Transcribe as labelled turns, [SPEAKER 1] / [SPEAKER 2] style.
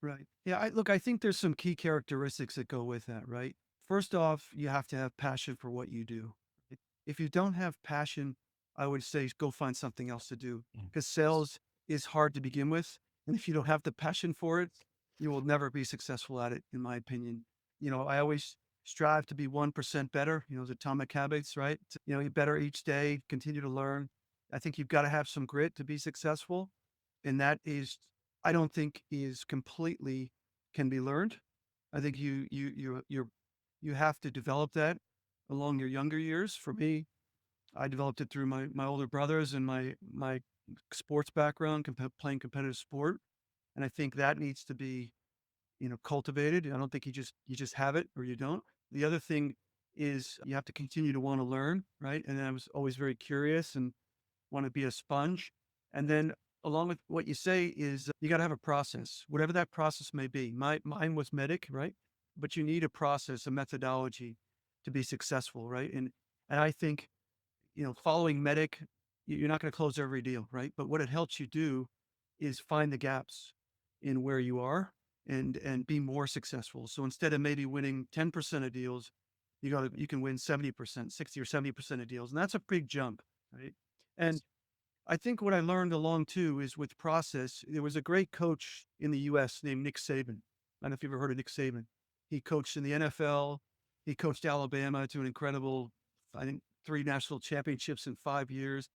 [SPEAKER 1] Right. Yeah. I think there's some key characteristics that go with that, right? First off, you have to have passion for what you do. If you don't have passion, I would say go find something else to do
[SPEAKER 2] Mm.
[SPEAKER 1] because sales is hard to begin with. And if you don't have the passion for it, you will never be successful at it, in my opinion. I always strive to be 1% better, the atomic habits, right? You better each day, continue to learn. I think you've got to have some grit to be successful. And that is, I don't think is completely can be learned. I think you have to develop that along your younger years. For me, I developed it through my older brothers and my sports background, playing competitive sport, and I think that needs to be cultivated. I don't think you just have it or you don't. The other thing is you have to continue to want to learn, right? And I was always very curious and want to be a sponge. And then along with what you say is you got to have a process, whatever that process may be. Mine was MEDDIC, right? But you need a process, a methodology to be successful, right? And I think following MEDDIC, you're not going to close every deal, right? But what it helps you do is find the gaps in where you are and be more successful. So instead of maybe winning 10% of deals, you can win 70%, 60 or 70% of deals. And that's a big jump, right? And I think what I learned along too is with process, there was a great coach in the US named Nick Saban. I don't know if you've ever heard of Nick Saban. He coached in the NFL. He coached Alabama to an incredible, I think, 3 national championships in 5 years.